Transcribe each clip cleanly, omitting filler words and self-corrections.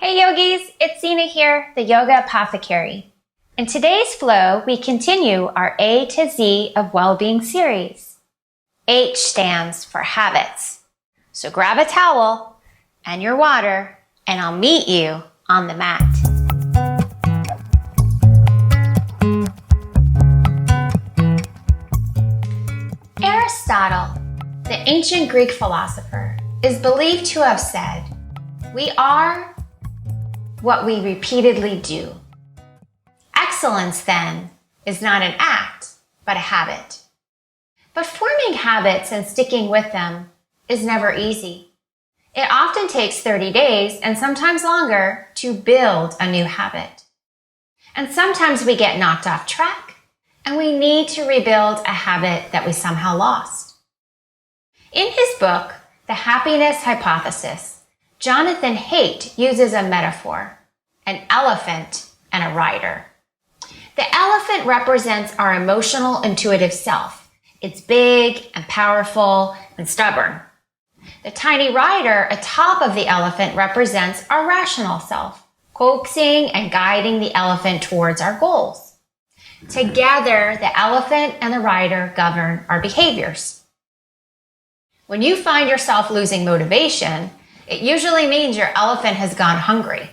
Hey yogis, it's Sina here, the Yoga Apothecary. In today's flow, we continue our A to Z of Wellbeing series. H stands for habits. So grab a towel and your water, and I'll meet you on the mat. Aristotle, the ancient Greek philosopher, is believed to have said, "We are what we repeatedly do." Excellence, then, is not an act, but a habit. But forming habits and sticking with them is never easy. It often takes 30 days and sometimes longer to build a new habit. And sometimes we get knocked off track and we need to rebuild a habit that we somehow lost. In his book, The Happiness Hypothesis, Jonathan Haidt uses a metaphor, an elephant and a rider. The elephant represents our emotional, intuitive self. It's big and powerful and stubborn. The tiny rider atop of the elephant represents our rational self, coaxing and guiding the elephant towards our goals. Together, the elephant and the rider govern our behaviors. When you find yourself losing motivation, it usually means your elephant has gone hungry.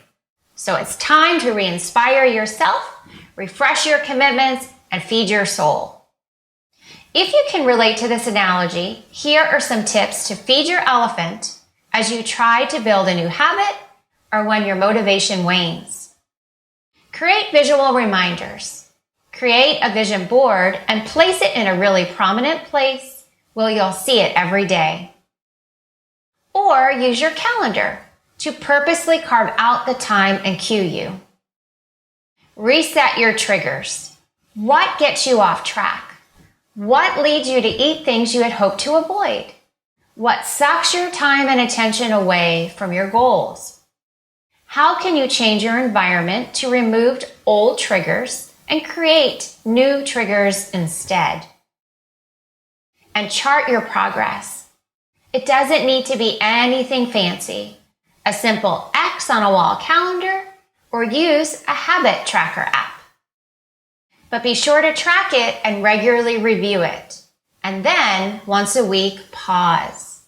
So it's time to re-inspire yourself, refresh your commitments, and feed your soul. If you can relate to this analogy, here are some tips to feed your elephant as you try to build a new habit or when your motivation wanes. Create visual reminders. Create a vision board and place it in a really prominent place where you'll see it every day. Or use your calendar to purposely carve out the time and cue you. Reset your triggers. What gets you off track? What leads you to eat things you had hoped to avoid? What sucks your time and attention away from your goals? How can you change your environment to remove old triggers and create new triggers instead? And chart your progress. It doesn't need to be anything fancy. A simple X on a wall calendar, or use a habit tracker app. But be sure to track it and regularly review it. And then, once a week, pause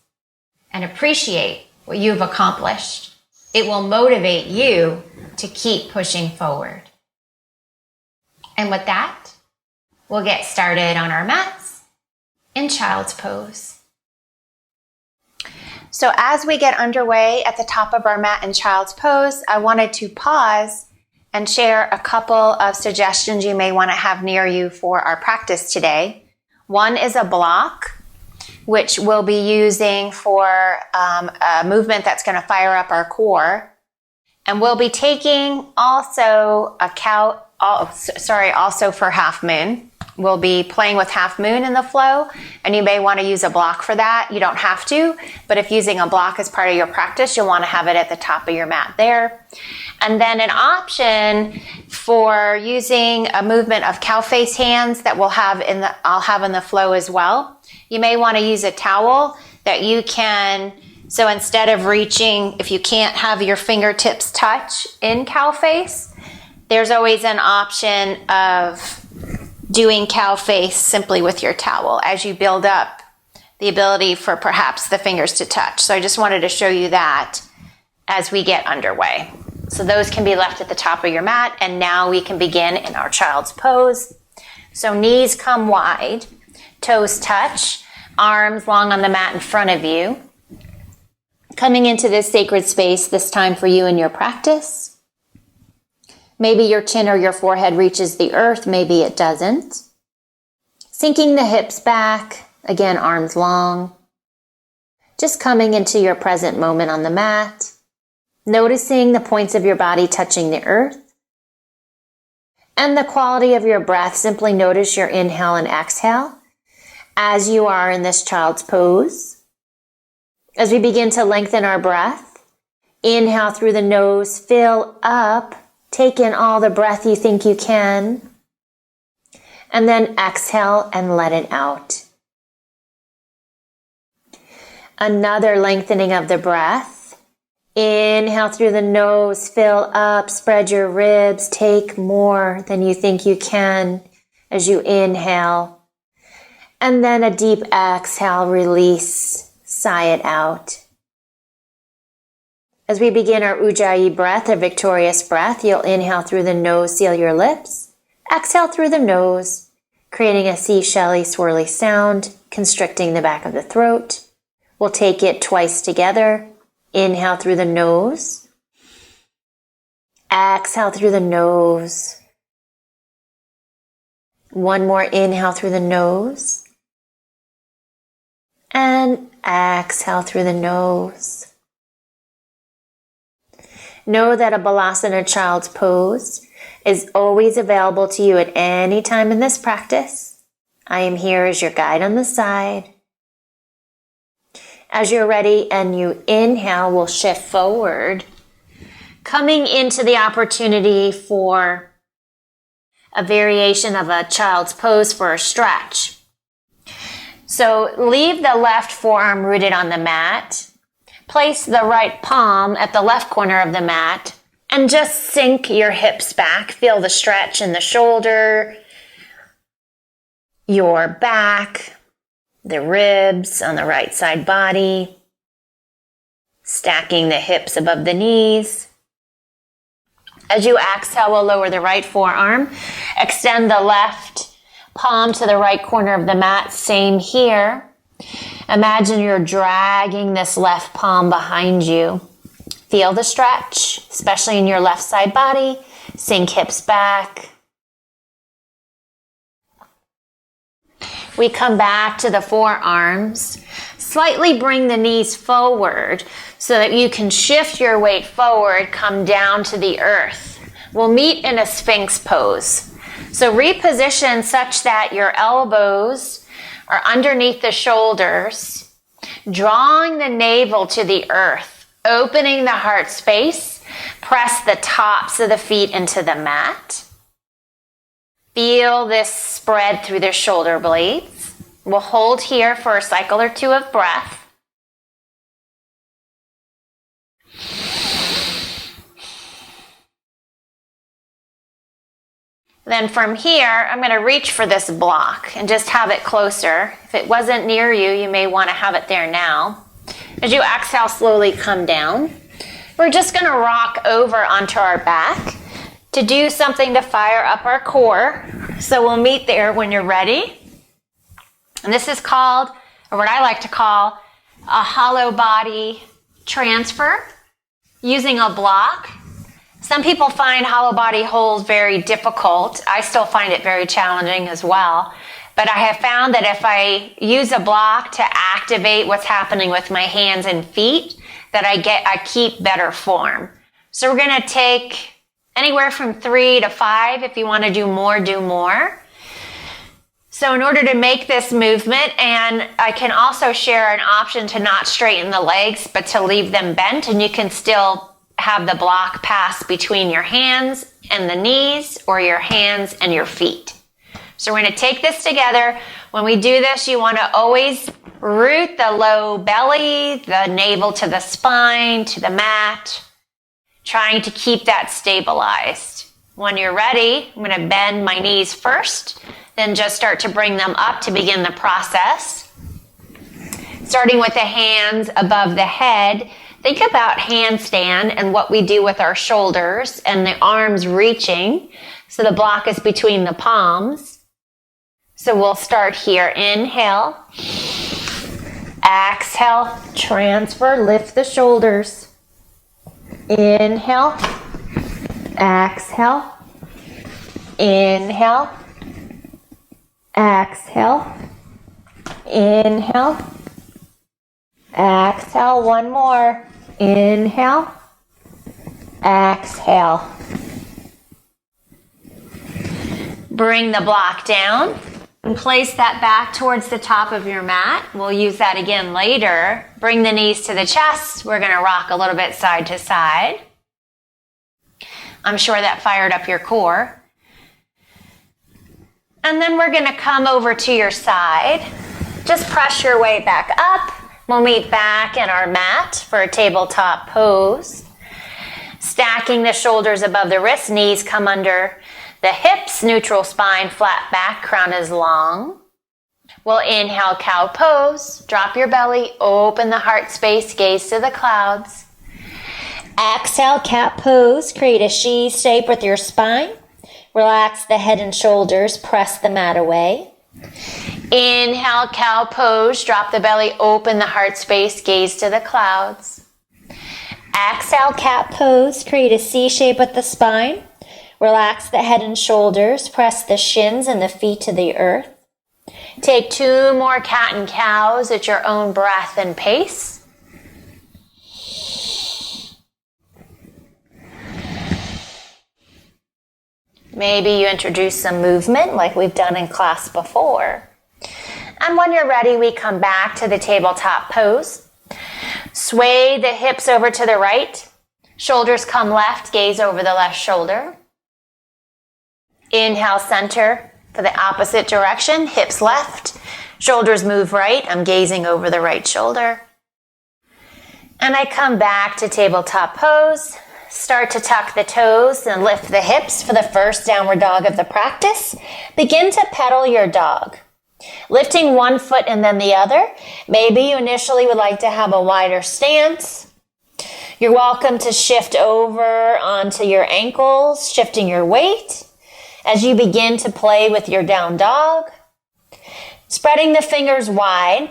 and appreciate what you've accomplished. It will motivate you to keep pushing forward. And with that, we'll get started on our mats in child's pose. So as we get underway at the top of our mat in child's pose, I wanted to pause and share a couple of suggestions you may want to have near you for our practice today. One is a block, which we'll be using for a movement that's going to fire up our core. And we'll be taking also also for half moon. We'll be playing with half moon in the flow, and you may want to use a block for that. You don't have to, but if using a block as part of your practice, you'll want to have it at the top of your mat there. And then an option for using a movement of cow face hands that I'll have in the flow as well. You may want to use a towel that you can, so instead of reaching, if you can't have your fingertips touch in cow face, there's always an option of doing cow face simply with your towel as you build up the ability for perhaps the fingers to touch. So I just wanted to show you that as we get underway. So those can be left at the top of your mat, and now we can begin in our child's pose. So knees come wide, toes touch, arms long on the mat in front of you. Coming into this sacred space, this time for you in your practice. Maybe your chin or your forehead reaches the earth, maybe it doesn't. Sinking the hips back, again, arms long. Just coming into your present moment on the mat. Noticing the points of your body touching the earth. And the quality of your breath, simply notice your inhale and exhale as you are in this child's pose. As we begin to lengthen our breath, inhale through the nose, fill up. Take in all the breath you think you can, and then exhale and let it out. Another lengthening of the breath. Inhale through the nose, fill up, spread your ribs, take more than you think you can as you inhale. And then a deep exhale, release, sigh it out. As we begin our Ujjayi breath, a victorious breath, you'll inhale through the nose, seal your lips. Exhale through the nose, creating a seashell-y, swirly sound, constricting the back of the throat. We'll take it twice together. Inhale through the nose. Exhale through the nose. One more inhale through the nose. And exhale through the nose. Know that a Balasana child's pose is always available to you at any time in this practice. I am here as your guide on the side. As you're ready and you inhale, we'll shift forward, coming into the opportunity for a variation of a child's pose for a stretch. So leave the left forearm rooted on the mat. Place the right palm at the left corner of the mat and just sink your hips back. Feel the stretch in the shoulder, your back, the ribs on the right side body, stacking the hips above the knees. As you exhale, we'll lower the right forearm, extend the left palm to the right corner of the mat. Same here. Imagine you're dragging this left palm behind you. Feel the stretch, especially in your left side body. Sink hips back. We come back to the forearms. Slightly bring the knees forward so that you can shift your weight forward, come down to the earth. We'll meet in a Sphinx pose. So reposition such that your elbows are underneath the shoulders, drawing the navel to the earth, opening the heart space. Press the tops of the feet into the mat. Feel this spread through the shoulder blades. We'll hold here for a cycle or two of breath. Then from here, I'm going to reach for this block and just have it closer. If it wasn't near you, you may want to have it there now. As you exhale, slowly come down. We're just going to rock over onto our back to do something to fire up our core. So we'll meet there when you're ready. And this is called, or what I like to call, a hollow body transfer using a block. Some people find hollow body holds very difficult. I still find it very challenging as well. But I have found that if I use a block to activate what's happening with my hands and feet, that I keep better form. So we're going to take anywhere from 3 to 5. If you want to do more, do more. So in order to make this movement, and I can also share an option to not straighten the legs, but to leave them bent, and you can still have the block pass between your hands and the knees, or your hands and your feet. So we're going to take this together. When we do this, you want to always root the low belly, the navel to the spine, to the mat, trying to keep that stabilized. When you're ready, I'm going to bend my knees first, then just start to bring them up to begin the process. Starting with the hands above the head, think about handstand and what we do with our shoulders and the arms reaching. So the block is between the palms. So we'll start here. Inhale. Exhale. Transfer. Lift the shoulders. Inhale. Exhale. Inhale. Exhale. Inhale. Exhale. One more. Inhale. Exhale. Bring the block down and place that back towards the top of your mat. We'll use that again later. Bring the knees to the chest. We're going to rock a little bit side to side. I'm sure that fired up your core. And then we're going to come over to your side. Just press your way back up. We'll meet back in our mat for a tabletop pose. Stacking the shoulders above the wrists, knees come under the hips, neutral spine, flat back, crown is long. We'll inhale, cow pose. Drop your belly, open the heart space, gaze to the clouds. Exhale, cat pose. Create a she shape with your spine. Relax the head and shoulders, press the mat away. Inhale, cow pose. Drop the belly, open the heart space, gaze to the clouds. Exhale, cat pose. Create a C shape with the spine. Relax the head and shoulders, press the shins and the feet to the earth. Take 2 more cat and cows at your own breath and pace. Maybe you introduce some movement like we've done in class before. And when you're ready, we come back to the tabletop pose. Sway the hips over to the right. Shoulders come left, gaze over the left shoulder. Inhale, center for the opposite direction, hips left, shoulders move right. I'm gazing over the right shoulder. And I come back to tabletop pose. Start to tuck the toes and lift the hips for the first downward dog of the practice. Begin to pedal your dog. Lifting one foot and then the other. Maybe you initially would like to have a wider stance. You're welcome to shift over onto your ankles, shifting your weight as you begin to play with your down dog. Spreading the fingers wide,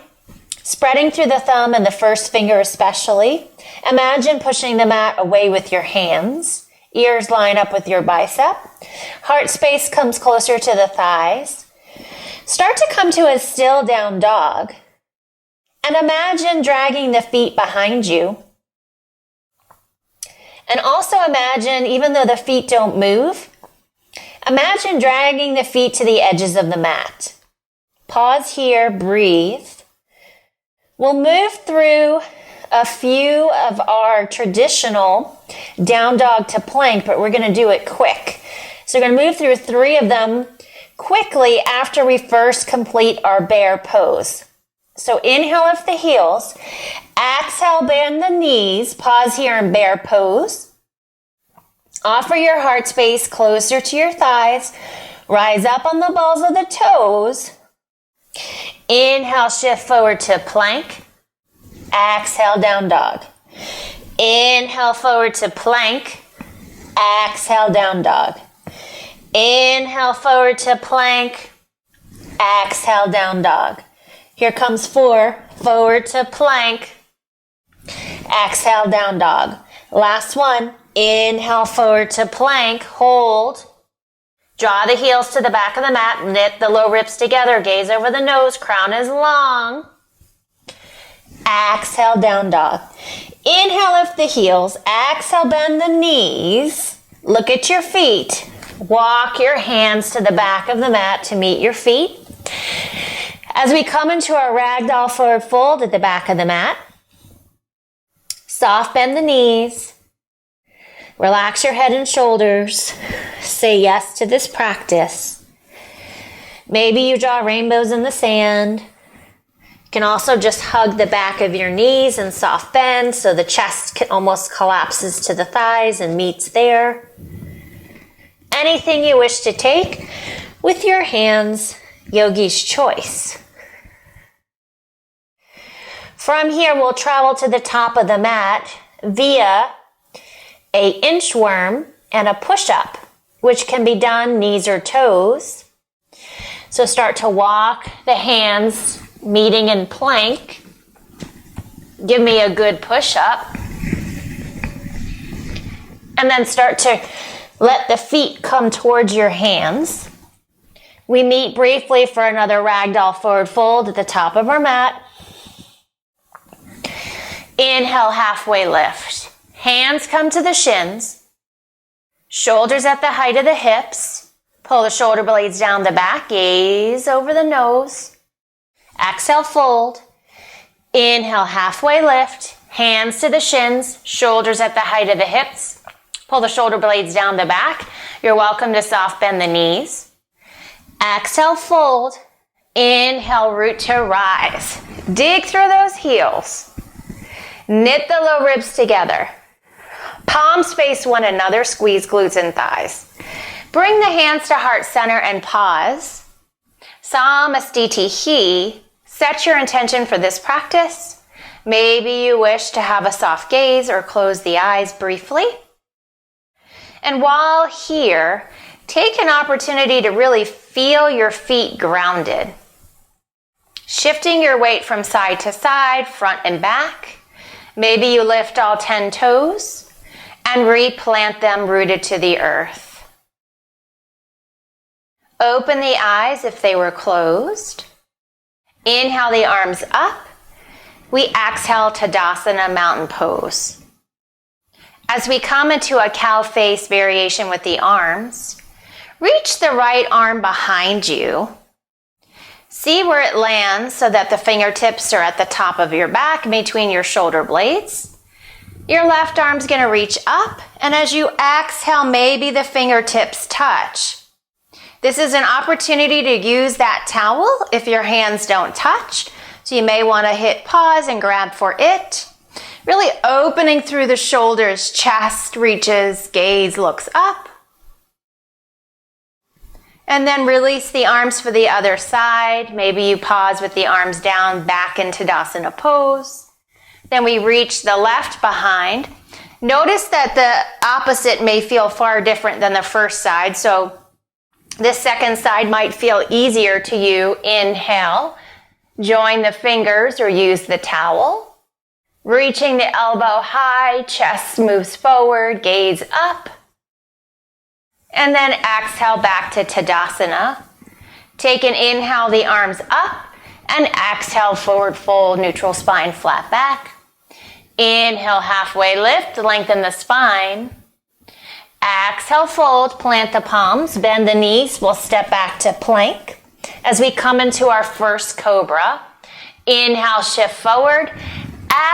spreading through the thumb and the first finger especially. Imagine pushing the mat away with your hands. Ears line up with your bicep. Heart space comes closer to the thighs. Start to come to a still down dog. And imagine dragging the feet behind you. And also imagine, even though the feet don't move, imagine dragging the feet to the edges of the mat. Pause here, breathe. We'll move through a few of our traditional down dog to plank, but we're going to do it quick. So we're going to move through 3 of them quickly after we first complete our bear pose. So inhale, lift the heels. Exhale, bend the knees. Pause here in bear pose. Offer your heart space closer to your thighs. Rise up on the balls of the toes. Inhale, shift forward to plank. Exhale, down dog. Inhale, forward to plank. Exhale, down dog. Inhale, forward to plank. Exhale, down dog. Here comes 4. Forward to plank. Exhale, down dog. Last one. Inhale, forward to plank. Hold. Draw the heels to the back of the mat. Knit the low ribs together. Gaze over the nose. Crown is long. Exhale, down dog. Inhale, lift the heels. Exhale, bend the knees. Look at your feet. Walk your hands to the back of the mat to meet your feet. As we come into our ragdoll forward fold at the back of the mat, soft bend the knees. Relax your head and shoulders. Say yes to this practice. Maybe you draw rainbows in the sand. You can also just hug the back of your knees and soft bend so the chest almost collapses to the thighs and meets there. Anything you wish to take with your hands, yogi's choice. From here, we'll travel to the top of the mat via a inchworm and a push-up, which can be done knees or toes. So start to walk the hands, meeting in plank. Give me a good push-up. And then start to let the feet come towards your hands. We meet briefly for another ragdoll forward fold at the top of our mat. Inhale, halfway lift. Hands come to the shins. Shoulders at the height of the hips. Pull the shoulder blades down the back. Gaze over the nose. Exhale, fold. Inhale, halfway lift. Hands to the shins. Shoulders at the height of the hips. Pull the shoulder blades down the back. You're welcome to soft bend the knees. Exhale, fold. Inhale, root to rise. Dig through those heels. Knit the low ribs together. Palms face one another, squeeze glutes and thighs. Bring the hands to heart center and pause. Samastitihi. Set your intention for this practice. Maybe you wish to have a soft gaze or close the eyes briefly. And while here, take an opportunity to really feel your feet grounded. Shifting your weight from side to side, front and back. Maybe you lift all 10 toes and replant them rooted to the earth. Open the eyes if they were closed. Inhale the arms up. We exhale Tadasana mountain pose. As we come into a cow face variation with the arms, reach the right arm behind you. See where it lands so that the fingertips are at the top of your back between your shoulder blades. Your left arm's going to reach up, and as you exhale, maybe the fingertips touch. This is an opportunity to use that towel if your hands don't touch. So you may want to hit pause and grab for it. Really opening through the shoulders, chest reaches, gaze looks up. And then release the arms for the other side. Maybe you pause with the arms down, back into Tadasana pose. Then we reach the left behind. Notice that the opposite may feel far different than the first side. So this second side might feel easier to you. Inhale, join the fingers or use the towel. Reaching the elbow high, chest moves forward, gaze up. And then exhale back to Tadasana. Take an inhale, the arms up, and exhale, forward fold, neutral spine, flat back. Inhale, halfway lift, lengthen the spine. Exhale, fold, plant the palms, bend the knees. We'll step back to plank. As we come into our first cobra, inhale, shift forward.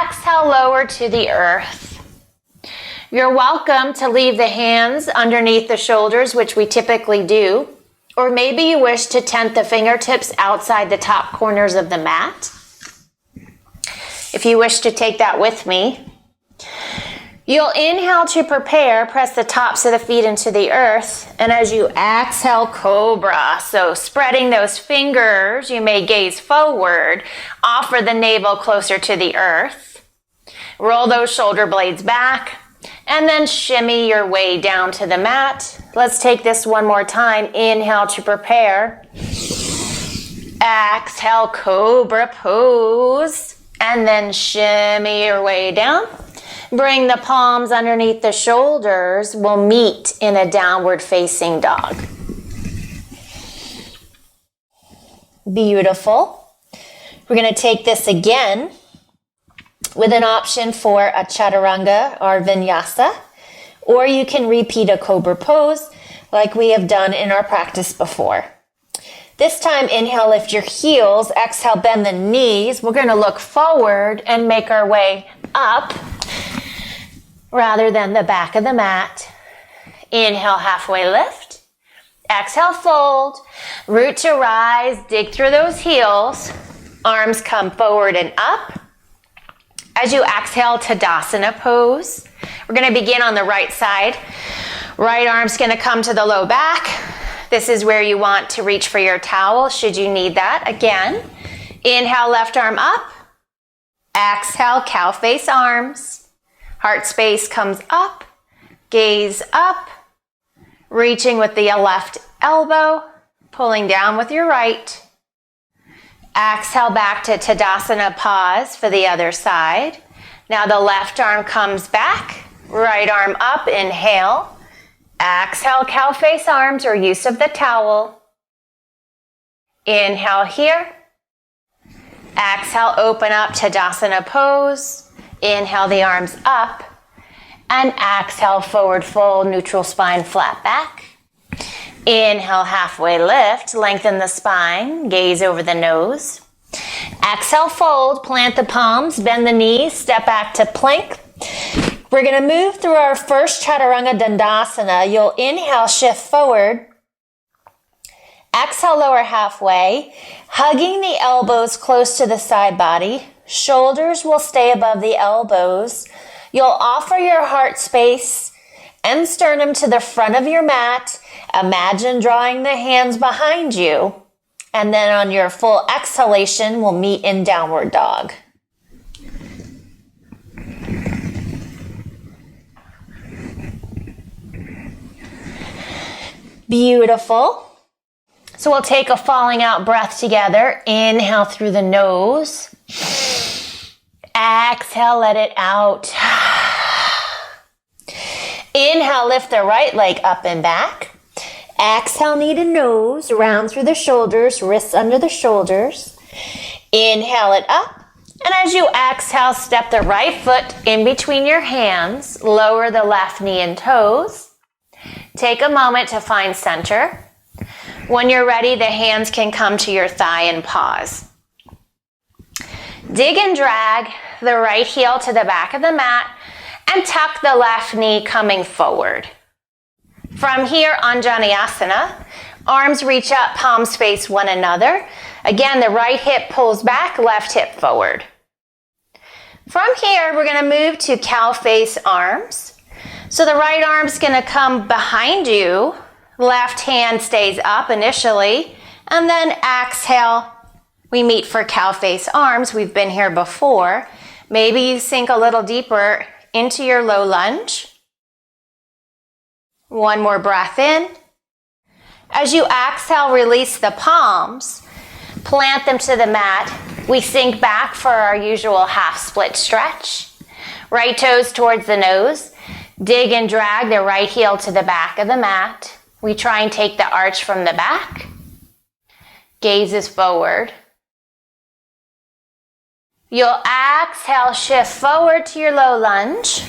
Exhale, lower to the earth. You're welcome to leave the hands underneath the shoulders, which we typically do. Or maybe you wish to tent the fingertips outside the top corners of the mat. If you wish to take that with me, you'll inhale to prepare, press the tops of the feet into the earth, and as you exhale, cobra. So spreading those fingers, you may gaze forward, offer the navel closer to the earth, roll those shoulder blades back, and then shimmy your way down to the mat. Let's take this one more time. Inhale to prepare. Exhale, cobra pose, and then shimmy your way down. Bring the palms underneath the shoulders. We'll meet in a downward facing dog. Beautiful. We're going to take this again with an option for a chaturanga or vinyasa, or you can repeat a cobra pose like we have done in our practice before. This time, inhale, lift your heels. Exhale, bend the knees. We're going to look forward and make our way up rather than the back of the mat. Inhale, halfway lift. Exhale, fold. Root to rise. Dig through those heels. Arms come forward and up. As you exhale, Tadasana pose. We're going to begin on the right side. Right arm's going to come to the low back. This is where you want to reach for your towel, should you need that. Again, inhale, left arm up. Exhale, cow face arms. Heart space comes up. Gaze up. Reaching with the left elbow. Pulling down with your right. Exhale back to Tadasana pause for the other side. Now the left arm comes back, right arm up, inhale. Exhale, cow face arms or use of the towel. Inhale here. Exhale, open up Tadasana pose. Inhale the arms up. And exhale, forward fold, neutral spine, flat back. Inhale, halfway lift, lengthen the spine, gaze over the nose. Exhale, fold, plant the palms, bend the knees, step back to plank. We're going to move through our first chaturanga dandasana. You'll inhale, shift forward. Exhale, lower halfway, hugging the elbows close to the side body. Shoulders will stay above the elbows. You'll offer your heart space and sternum to the front of your mat. Imagine drawing the hands behind you. And then on your full exhalation, we'll meet in downward dog. Beautiful. So we'll take a falling out breath together. Inhale through the nose. Exhale, let it out. Inhale, lift the right leg up and back. Exhale, knee to nose, round through the shoulders, wrists under the shoulders. Inhale it up. And as you exhale, step the right foot in between your hands. Lower the left knee and toes. Take a moment to find center. When you're ready, the hands can come to your thigh and pause. Dig and drag the right heel to the back of the mat and tuck the left knee coming forward. From here, Anjaneyasana, arms reach up, palms face one another. Again, the right hip pulls back, left hip forward. From here, we're going to move to cow face arms. So the right arm's going to come behind you. Left hand stays up initially, and then exhale. We meet for cow face arms. We've been here before. Maybe you sink a little deeper into your low lunge. One more breath in. As you exhale, release the palms. Plant them to the mat. We sink back for our usual half split stretch. Right toes towards the nose. Dig and drag the right heel to the back of the mat. We try and take the arch from the back. Gaze is forward. You'll exhale, shift forward to your low lunge.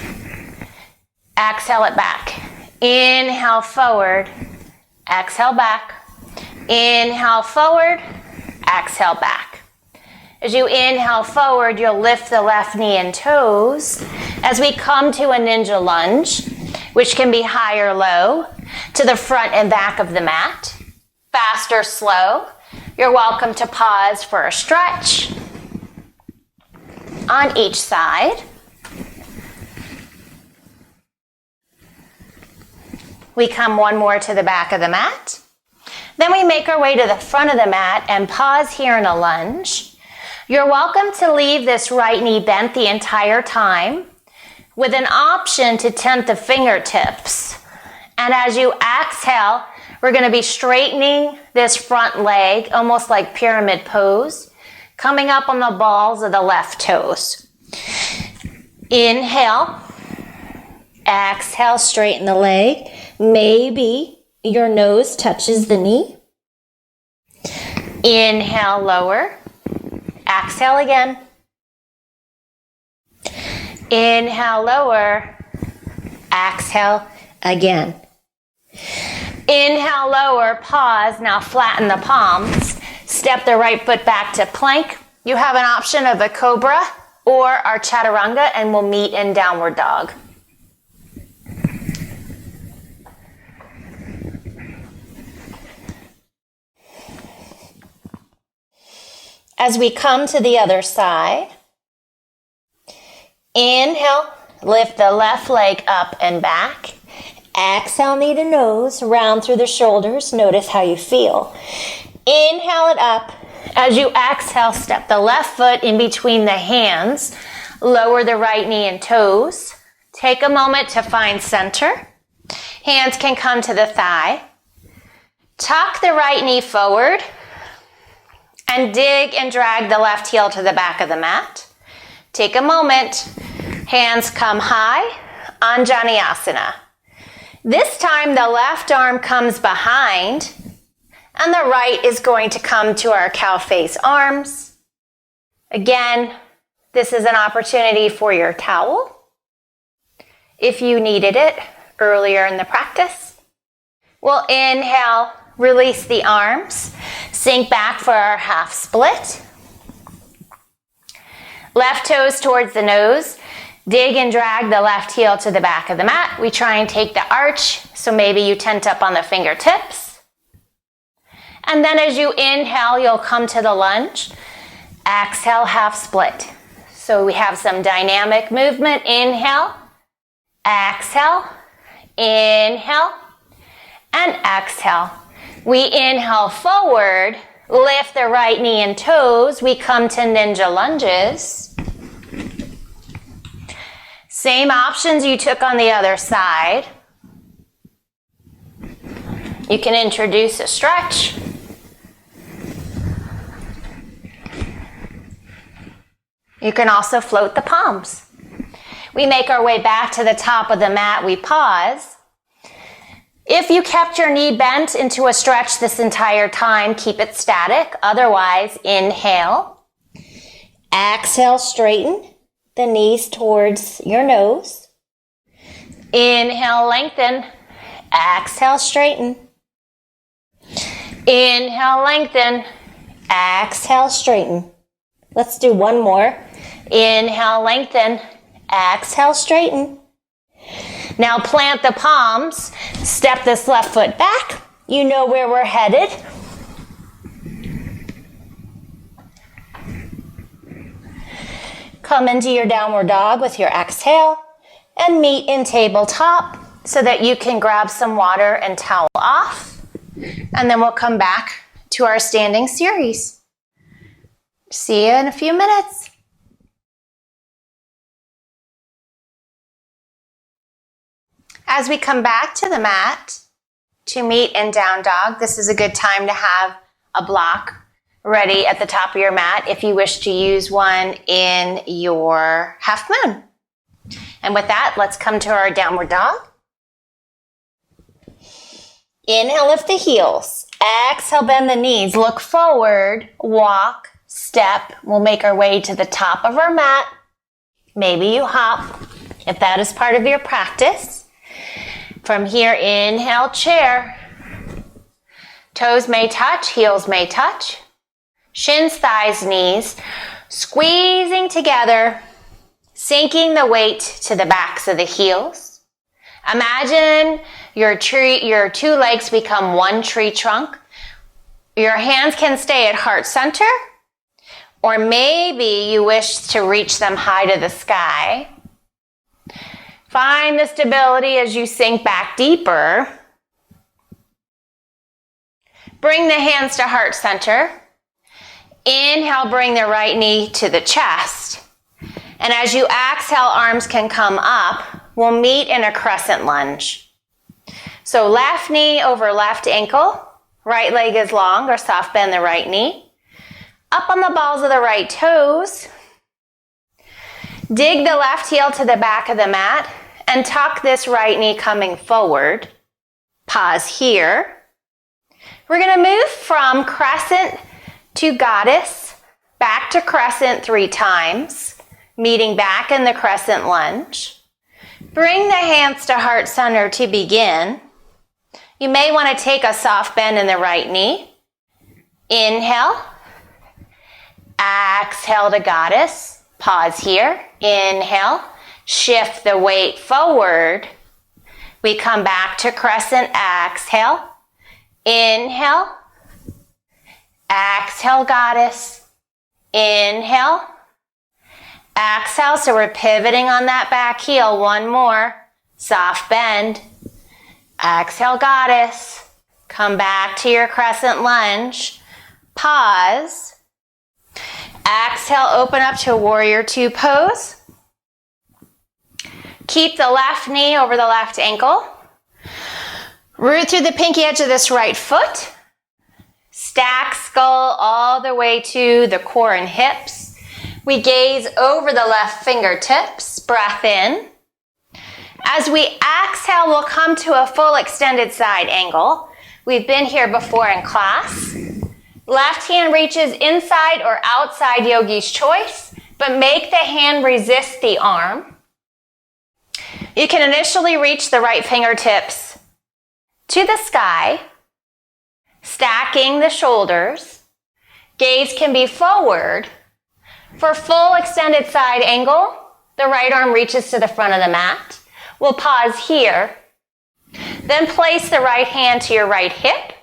Exhale it back. Inhale forward. Exhale back. Inhale forward. Exhale back. As you inhale forward, you'll lift the left knee and toes as we come to a ninja lunge, which can be high or low, to the front and back of the mat. Fast or slow, you're welcome to pause for a stretch on each side. We come one more to the back of the mat. Then we make our way to the front of the mat and pause here in a lunge. You're welcome to leave this right knee bent the entire time with an option to tent the fingertips. And as you exhale, we're going to be straightening this front leg, almost like pyramid pose, coming up on the balls of the left toes. Inhale. Exhale, straighten the leg. Maybe your nose touches the knee. Inhale, lower. Exhale again. Inhale, lower. Exhale again. Inhale, lower, pause. Now flatten the palms. Step the right foot back to plank. You have an option of a cobra or our chaturanga, and we'll meet in downward dog. As we come to the other side, inhale, lift the left leg up and back. Exhale, knee to nose, round through the shoulders. Notice how you feel. Inhale it up. As you exhale, step the left foot in between the hands. Lower the right knee and toes. Take a moment to find center. Hands can come to the thigh. Tuck the right knee forward. And dig and drag the left heel to the back of the mat. Take a moment. Hands come high. Anjaneyasana. This time the left arm comes behind and the right is going to come to our cow face arms. Again, this is an opportunity for your towel if you needed it earlier in the practice. We'll inhale, release the arms, sink back for our half split. Left toes towards the nose. Dig and drag the left heel to the back of the mat. We try and take the arch, so maybe you tent up on the fingertips. And then as you inhale, you'll come to the lunge. Exhale, half split. So we have some dynamic movement. Inhale, exhale, inhale, and exhale. We inhale forward, lift the right knee and toes. We come to ninja lunges. Same options you took on the other side. You can introduce a stretch. You can also float the palms. We make our way back to the top of the mat. We pause. If you kept your knee bent into a stretch this entire time, keep it static. Otherwise, inhale. Exhale, straighten the knees towards your nose. Inhale, lengthen. Exhale, straighten. Inhale, lengthen. Exhale, straighten. Let's do one more. Inhale, lengthen. Exhale, straighten. Now plant the palms. Step this left foot back. You know where we're headed. Come into your downward dog with your exhale and meet in tabletop so that you can grab some water and towel off. And then we'll come back to our standing series. See you in a few minutes. As we come back to the mat to meet in down dog, this is a good time to have a block ready at the top of your mat if you wish to use one in your half moon. And with that, let's come to our downward dog. Inhale, lift the heels. Exhale, bend the knees. Look forward, walk, step. We'll make our way to the top of our mat. Maybe you hop if that is part of your practice. From here, inhale, chair. Toes may touch, heels may touch. Shins, thighs, knees, squeezing together, sinking the weight to the backs of the heels. Imagine your two legs become one tree trunk. Your hands can stay at heart center, or maybe you wish to reach them high to the sky. Find the stability as you sink back deeper. Bring the hands to heart center. Inhale, bring the right knee to the chest. And as you exhale, arms can come up. We'll meet in a crescent lunge. So left knee over left ankle. Right leg is long, or soft bend the right knee. Up on the balls of the right toes. Dig the left heel to the back of the mat and tuck this right knee coming forward. Pause here. We're going to move from crescent to goddess, back to crescent 3 times, meeting back in the crescent lunge. Bring the hands to heart center to begin. You may want to take a soft bend in the right knee. Inhale. Exhale to goddess. Pause here. Inhale. Shift the weight forward. We come back to crescent. Exhale. Inhale. Exhale, goddess. Inhale. Exhale. So we're pivoting on that back heel. One more. Soft bend. Exhale, goddess. Come back to your crescent lunge. Pause. Exhale, open up to warrior 2 pose. Keep the left knee over the left ankle. Root through the pinky edge of this right foot. Stack skull all the way to the core and hips. We gaze over the left fingertips. Breath in. As we exhale, we'll come to a full extended side angle. We've been here before in class. Left hand reaches inside or outside, yogi's choice, but make the hand resist the arm. You can initially reach the right fingertips to the sky, stacking the shoulders. Gaze can be forward. For full extended side angle, the right arm reaches to the front of the mat. We'll pause here. Then place the right hand to your right hip.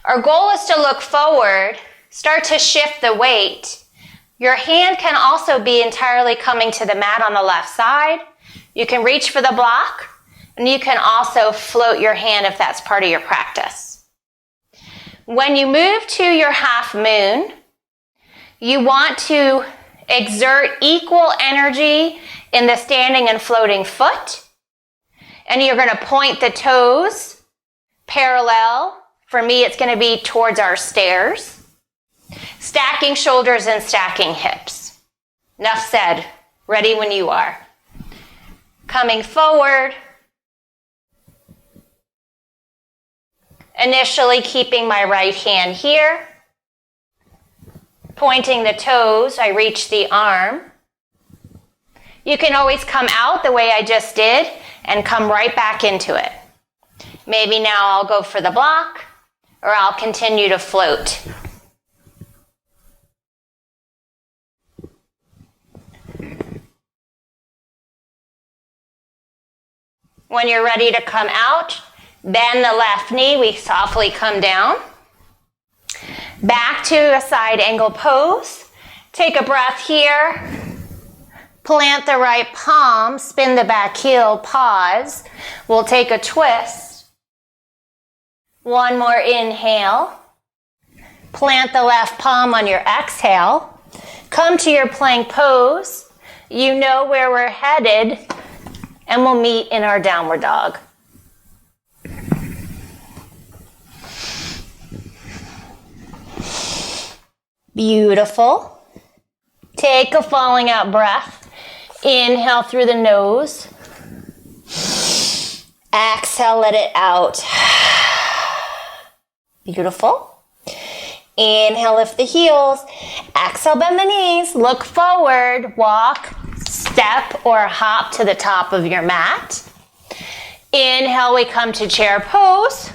Our goal is to look forward, start to shift the weight. Your hand can also be entirely coming to the mat on the left side. You can reach for the block, and you can also float your hand if that's part of your practice. When you move to your half moon, you want to exert equal energy in the standing and floating foot. And you're going to point the toes parallel. For me, it's going to be towards our stairs. Stacking shoulders and stacking hips. Enough said. Ready when you are. Coming forward. Initially keeping my right hand here. Pointing the toes, I reach the arm. You can always come out the way I just did and come right back into it. Maybe now I'll go for the block or I'll continue to float. When you're ready to come out, bend the left knee, we softly come down. Back to a side angle pose. Take a breath here. Plant the right palm, spin the back heel, pause. We'll take a twist. One more inhale. Plant the left palm on your exhale. Come to your plank pose. You know where we're headed, and we'll meet in our downward dog. Beautiful. Take a falling out breath. Inhale through the nose. Exhale, let it out. Beautiful. Inhale, lift the heels. Exhale, bend the knees. Look forward. Walk, step, or hop to the top of your mat. Inhale, we come to chair pose.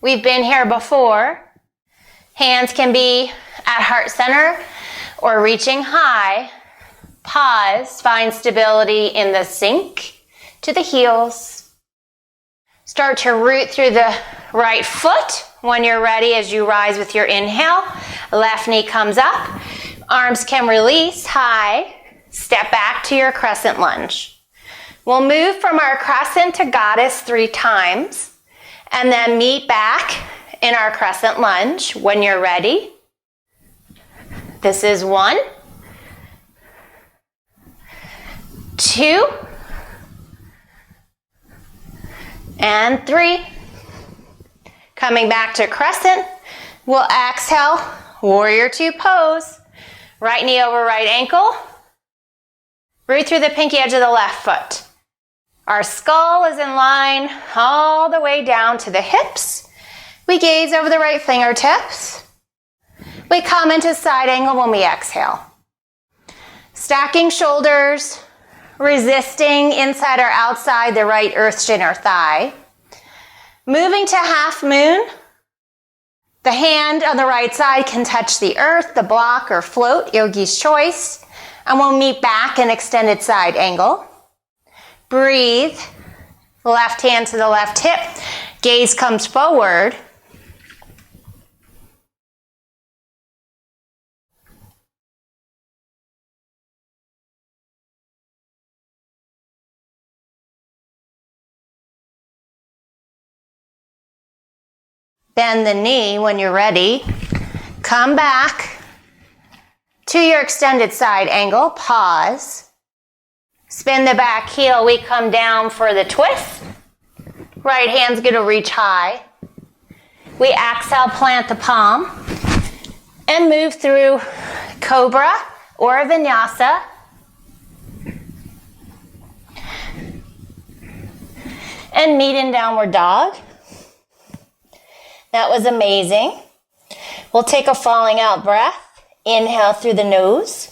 We've been here before. Hands can be at heart center or reaching high. Pause, find stability in the sink to the heels. Start to root through the right foot when you're ready as you rise with your inhale. Left knee comes up. Arms can release high. Step back to your crescent lunge. We'll move from our crescent to goddess 3 times and then meet back in our crescent lunge when you're ready. This is 1, 2, and 3. Coming back to crescent, we'll exhale, warrior 2 pose. Right knee over right ankle. Root through the pinky edge of the left foot. Our skull is in line all the way down to the hips. We gaze over the right fingertips. We come into side angle when we exhale. Stacking shoulders, resisting inside or outside the right earth shin or thigh. Moving to half moon. The hand on the right side can touch the earth, the block, or float, yogi's choice. And we'll meet back in extended side angle. Breathe. Left hand to the left hip. Gaze comes forward. Bend the knee when you're ready. Come back to your extended side angle. Pause. Spin the back heel. We come down for the twist. Right hand's going to reach high. We exhale, plant the palm, and move through cobra or vinyasa. And meet in downward dog. That was amazing. We'll take a falling out breath. Inhale through the nose.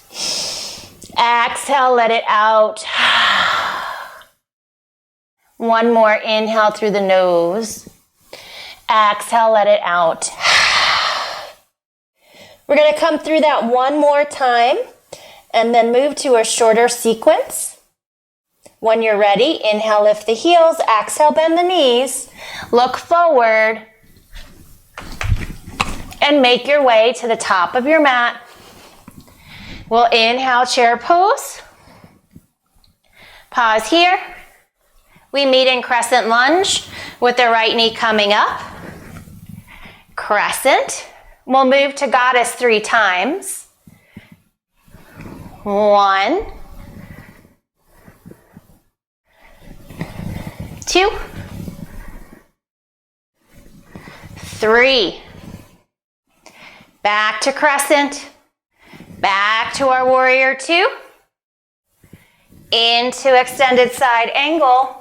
Exhale, let it out. One more inhale through the nose. Exhale, let it out. We're going to come through that one more time and then move to a shorter sequence. When you're ready, inhale, lift the heels. Exhale, bend the knees. Look forward. and make your way to the top of your mat. We'll inhale, chair pose. Pause here. We meet in crescent lunge with the right knee coming up. Crescent. We'll move to goddess 3 times. 1, 2, 3. Back to crescent. Back to our warrior 2. Into extended side angle.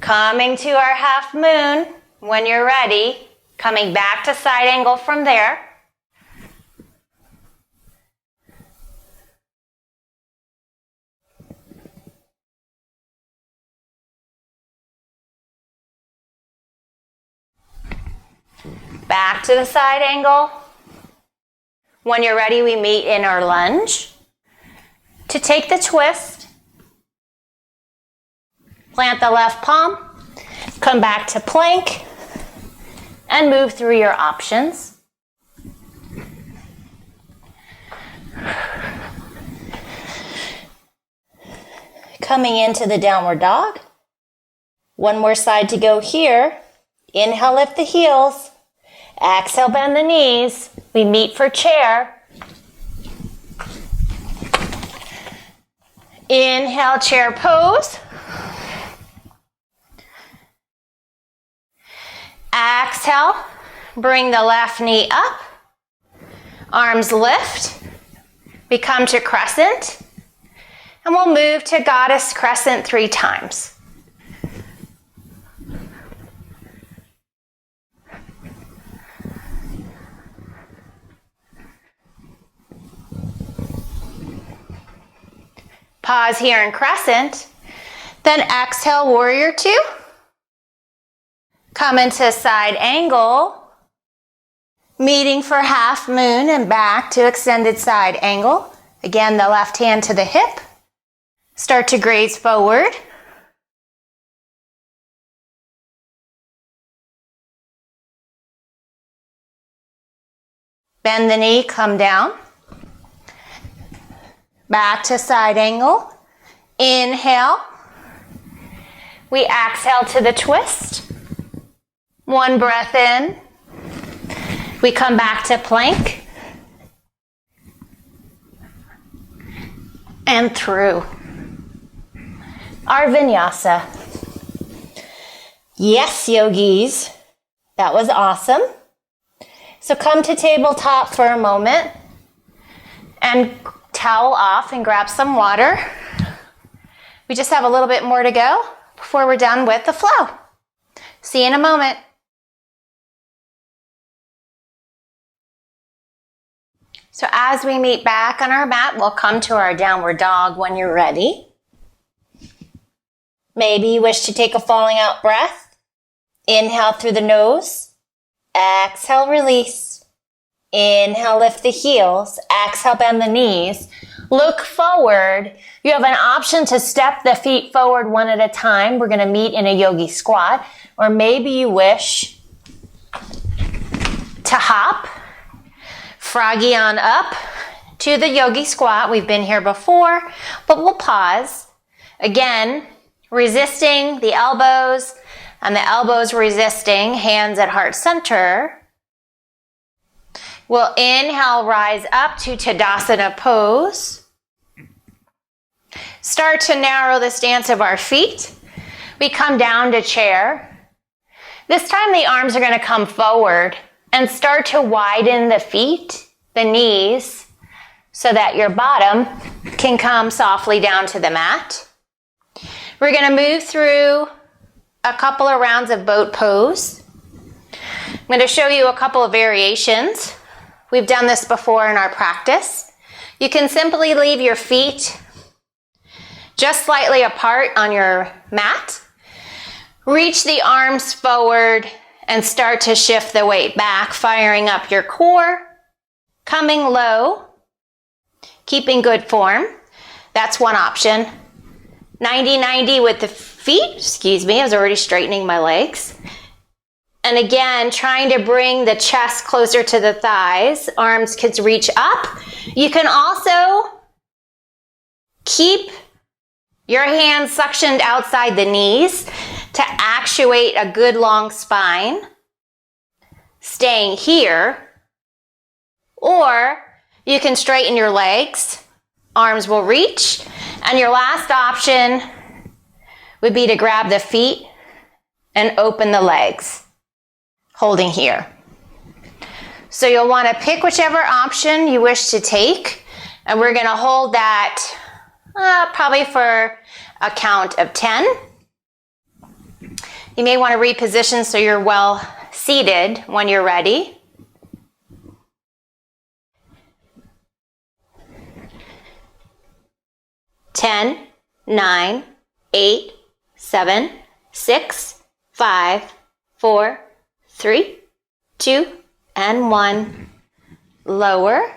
Coming to our half moon when you're ready. Coming back to side angle from there. Back to the side angle. When you're ready, we meet in our lunge. To take the twist, plant the left palm, come back to plank, and move through your options. Coming into the downward dog. One more side to go here. Inhale, lift the heels. Exhale, bend the knees. We meet for chair. Inhale, chair pose. Exhale, bring the left knee up. Arms lift. We come to crescent. And we'll move to goddess crescent 3 times. Pause here in crescent. Then exhale, warrior 2. Come into side angle. Meeting for half moon and back to extended side angle. Again, the left hand to the hip. Start to graze forward. Bend the knee, come down. Back to side angle. Inhale. We exhale to the twist. 1 breath in. We come back to plank. And through. Our vinyasa. Yes, yogis. That was awesome. So come to tabletop for a moment and towel off and grab some water. We just have a little bit more to go before we're done with the flow. See you in a moment. So as we meet back on our mat, we'll come to our downward dog when you're ready. Maybe you wish to take a falling out breath. Inhale through the nose. Exhale, release. Inhale, lift the heels. Exhale, bend the knees. Look forward. You have an option to step the feet forward one at a time. We're going to meet in a yogi squat. Or maybe you wish to hop. Froggy on up to the yogi squat. We've been here before, but we'll pause. Again, resisting the elbows and the elbows resisting, hands at heart center. We'll inhale, rise up to Tadasana pose. Start to narrow the stance of our feet. We come down to chair. This time the arms are going to come forward and start to widen the feet, the knees, so that your bottom can come softly down to the mat. We're going to move through a couple of rounds of boat pose. I'm going to show you a couple of variations. We've done this before in our practice. You can simply leave your feet just slightly apart on your mat. Reach the arms forward and start to shift the weight back, firing up your core, coming low, keeping good form. That's one option. 90-90 with the feet. Excuse me, I was already straightening my legs. And again, trying to bring the chest closer to the thighs. Arms can reach up. You can also keep your hands suctioned outside the knees to actuate a good long spine. Staying here. Or you can straighten your legs. Arms will reach. And your last option would be to grab the feet and open the legs, holding here. So you'll want to pick whichever option you wish to take, and we're going to hold that probably for a count of 10. You may want to reposition so you're well seated when you're ready. 10, 9, 8, 7, 6, 5, 4, 3, 2, and 1. Lower.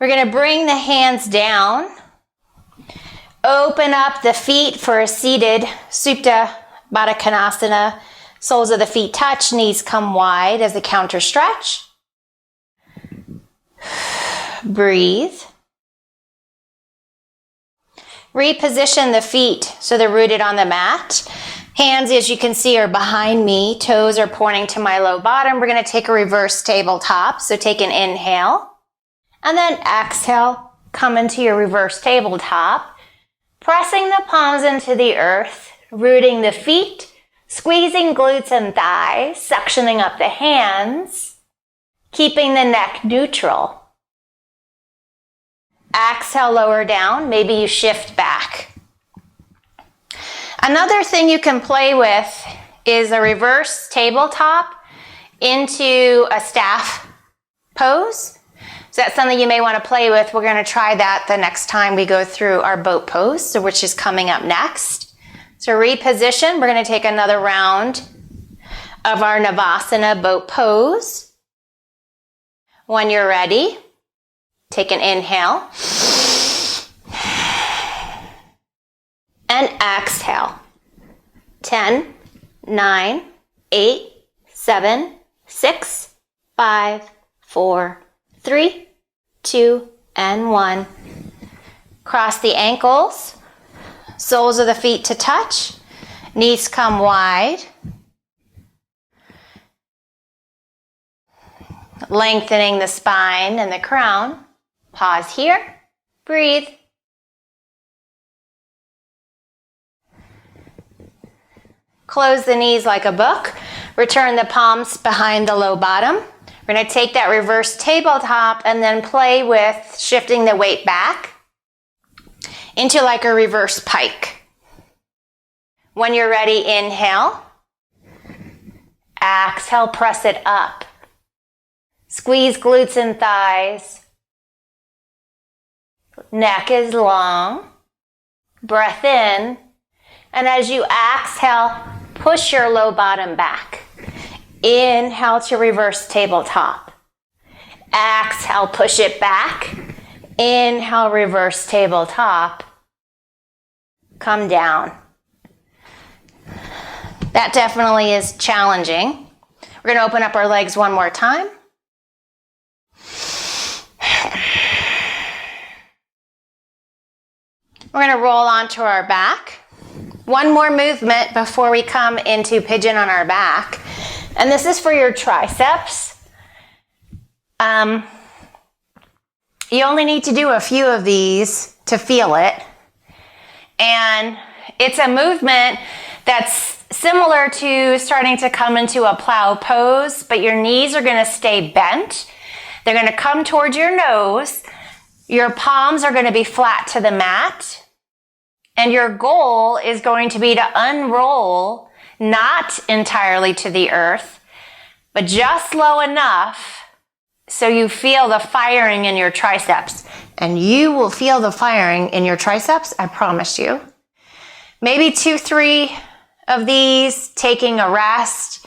We're going to bring the hands down. Open up the feet for a seated Supta Baddha Konasana. Soles of the feet touch, knees come wide as a counter stretch. Breathe. Reposition the feet so they're rooted on the mat. Hands, as you can see, are behind me. Toes are pointing to my low bottom. We're going to take a reverse tabletop. So take an inhale. And then exhale. Come into your reverse tabletop. Pressing the palms into the earth. Rooting the feet. Squeezing glutes and thighs. Suctioning up the hands. Keeping the neck neutral. Exhale, lower down. Maybe you shift back. Another thing you can play with is a reverse tabletop into a staff pose. So that's something you may want to play with. We're going to try that the next time we go through our boat pose, so which is coming up next. So reposition. We're going to take another round of our Navasana boat pose. When you're ready, take an inhale. And exhale. 10, 9, 8, 7, 6, 5, 4, 3, 2, and 1. Cross the ankles. Soles of the feet to touch. Knees come wide. Lengthening the spine and the crown. Pause here. Breathe. Close the knees like a book. Return the palms behind the low bottom. We're going to take that reverse tabletop and then play with shifting the weight back into like a reverse pike. When you're ready, inhale. Exhale, press it up. Squeeze glutes and thighs. Neck is long. Breath in. And as you exhale, push your low bottom back. Inhale to reverse tabletop. Exhale, push it back. Inhale, reverse tabletop. Come down. That definitely is challenging. We're going to open up our legs one more time. We're going to roll onto our back. One more movement before we come into pigeon on our back. And this is for your triceps. You only need to do a few of these to feel it. And it's a movement that's similar to starting to come into a plow pose, but your knees are going to stay bent. They're going to come towards your nose. Your palms are going to be flat to the mat. And your goal is going to be to unroll, not entirely to the earth, but just low enough so you feel the firing in your triceps. And you will feel the firing in your triceps, I promise you. Maybe 2, 3 of these, taking a rest,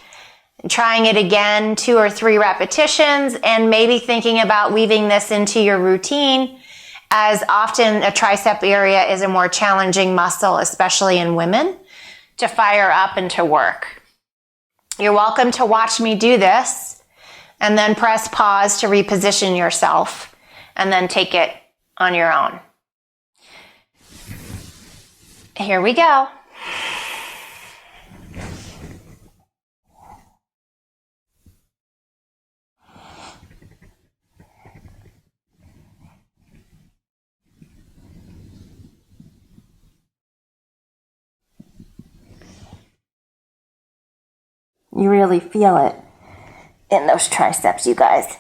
trying it again, 2 or 3 repetitions, and maybe thinking about weaving this into your routine, as often a tricep area is a more challenging muscle, especially in women, to fire up and to work. You're welcome to watch me do this and then press pause to reposition yourself and then take it on your own. Here we go. You really feel it in those triceps, you guys.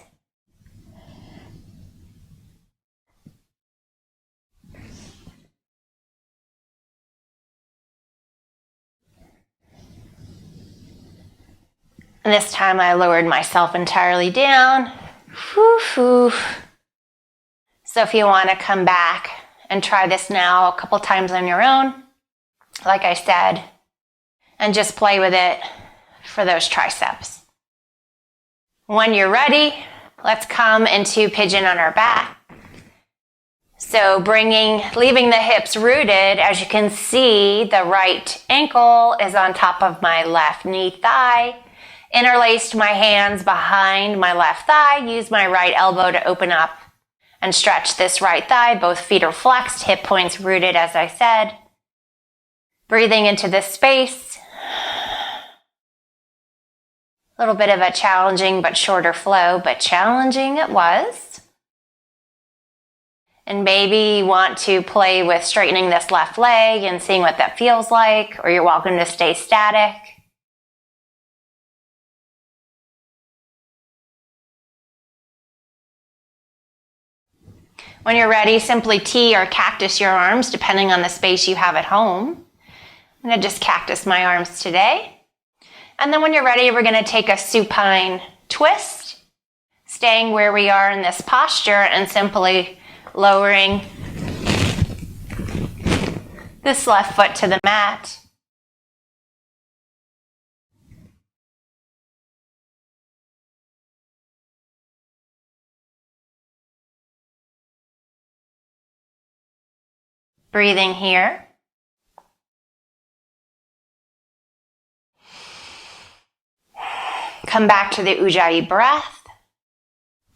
And this time I lowered myself entirely down. So if you want to come back and try this now a couple times on your own, like I said, and just play with it for those triceps. When you're ready, let's come into pigeon on our back. So leaving the hips rooted, as you can see, the right ankle is on top of my left knee thigh. Interlaced my hands behind my left thigh. Use my right elbow to open up and stretch this right thigh. Both feet are flexed, hip points rooted, as I said. Breathing into this space. A little bit of a challenging but shorter flow, but challenging it was. And maybe you want to play with straightening this left leg and seeing what that feels like, or you're welcome to stay static. When you're ready, simply T or cactus your arms, depending on the space you have at home. I'm going to just cactus my arms today. And then when you're ready, we're going to take a supine twist, staying where we are in this posture and simply lowering this left foot to the mat. Breathing here. Come back to the Ujjayi breath.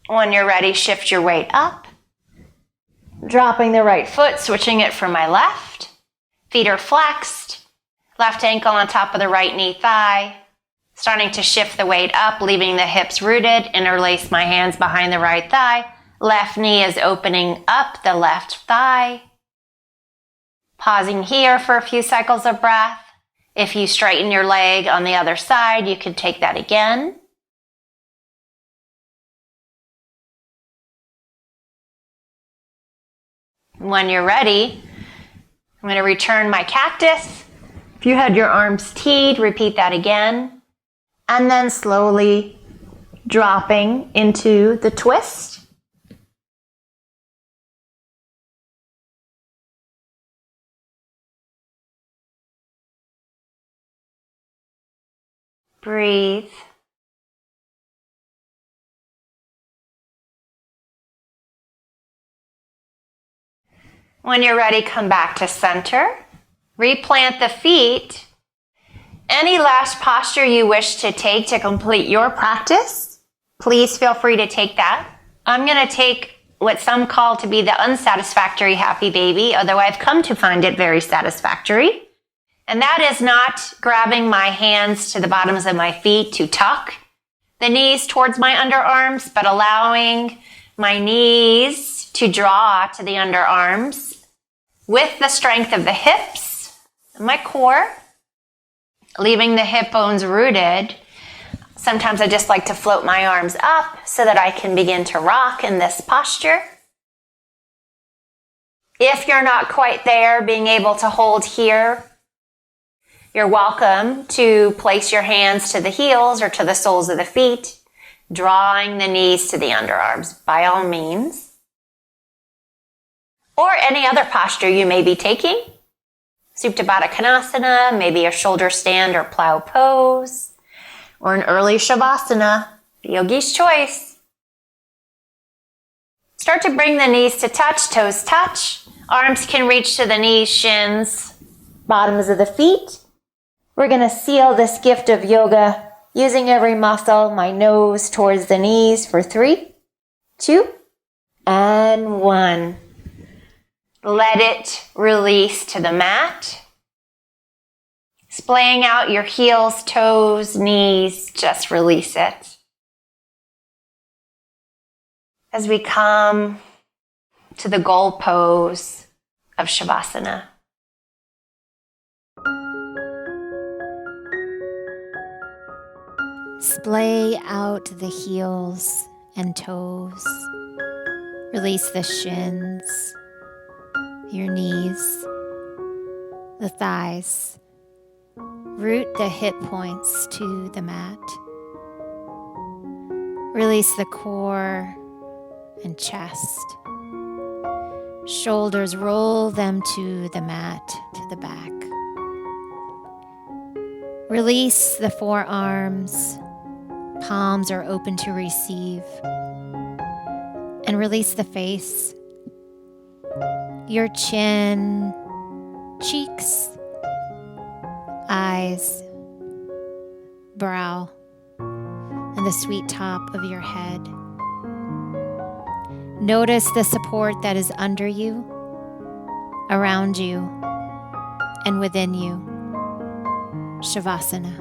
When you're ready, shift your weight up. Dropping the right foot, switching it for my left. Feet are flexed. Left ankle on top of the right knee thigh. Starting to shift the weight up, leaving the hips rooted. Interlace my hands behind the right thigh. Left knee is opening up the left thigh. Pausing here for a few cycles of breath. If you straighten your leg on the other side, you can take that again. When you're ready, I'm going to return my cactus. If you had your arms teed, repeat that again. And then slowly dropping into the twist. Breathe. When you're ready, come back to center. Replant the feet. Any last posture you wish to take to complete your practice, please feel free to take that. I'm going to take what some call to be the unsatisfactory happy baby, although I've come to find it very satisfactory. And that is not grabbing my hands to the bottoms of my feet to tuck the knees towards my underarms, but allowing my knees to draw to the underarms with the strength of the hips and my core, leaving the hip bones rooted. Sometimes I just like to float my arms up so that I can begin to rock in this posture. If you're not quite there, being able to hold here, you're welcome to place your hands to the heels or to the soles of the feet, drawing the knees to the underarms by all means. Or any other posture you may be taking. Supta Baddha Konasana, maybe a shoulder stand or plow pose, or an early Shavasana, yogi's choice. Start to bring the knees to touch, toes touch. Arms can reach to the knees, shins, bottoms of the feet. We're going to seal this gift of yoga Using every muscle, my nose towards the knees for 3, 2, and 1. Let it release to the mat. Splaying out your heels, toes, knees, just release it. As we come to the goal pose of Shavasana. Splay out the heels and toes. Release the shins, your knees, the thighs. Root the hip points to the mat. Release the core and chest. Shoulders, roll them to the mat, to the back. Release the forearms. Palms are open to receive. And release the face. Your chin, cheeks, eyes, brow, and the sweet top of your head. Notice the support that is under you, around you, and within you. Shavasana.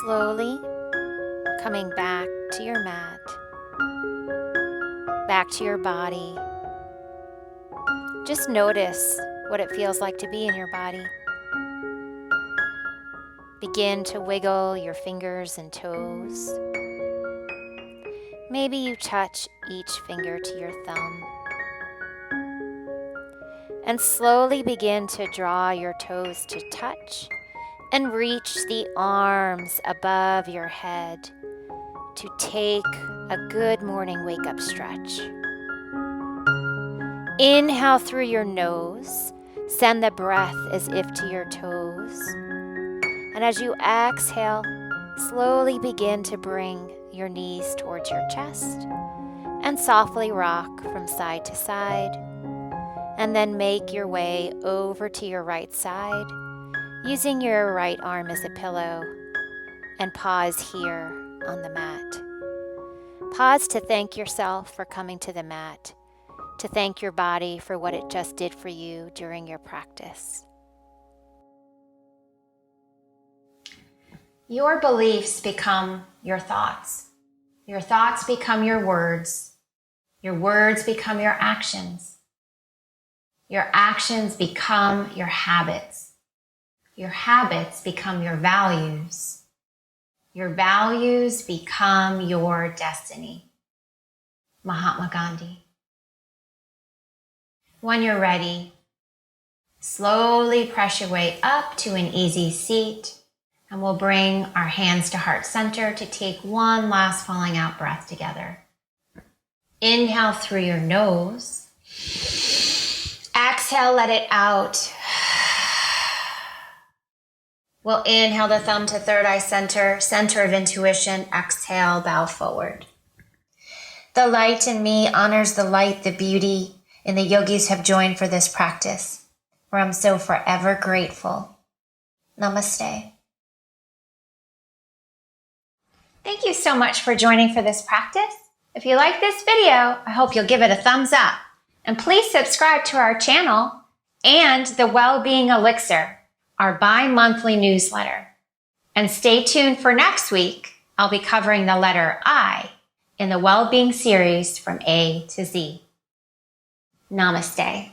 Slowly coming back to your mat, back to your body. Just notice what it feels like to be in your body. Begin to wiggle your fingers and toes. Maybe you touch each finger to your thumb. And slowly begin to draw your toes to touch and reach the arms above your head to take a good morning wake-up stretch. Inhale through your nose. Send the breath as if to your toes. And as you exhale, slowly begin to bring your knees towards your chest and softly rock from side to side. And then make your way over to your right side, using your right arm as a pillow, and pause here on the mat. Pause to thank yourself for coming to the mat, to thank your body for what it just did for you during your practice. Your beliefs become your thoughts. Your thoughts become your words. Your words become your actions. Your actions become your habits. Your habits become your values. Your values become your destiny. Mahatma Gandhi. When you're ready, slowly press your way up to an easy seat, and we'll bring our hands to heart center to take one last falling out breath together. Inhale through your nose. Exhale, let it out. We'll inhale the thumb to third eye center, center of intuition. Exhale, bow forward. The light in me honors the light, the beauty, and the yogis have joined for this practice, where I'm so forever grateful. Namaste. Thank you so much for joining for this practice. If you like this video, I hope you'll give it a thumbs up. And please subscribe to our channel and the Wellbeing Elixir, our bi-monthly newsletter. And stay tuned for next week. I'll be covering the letter I in the Wellbeing series from A to Z. Namaste.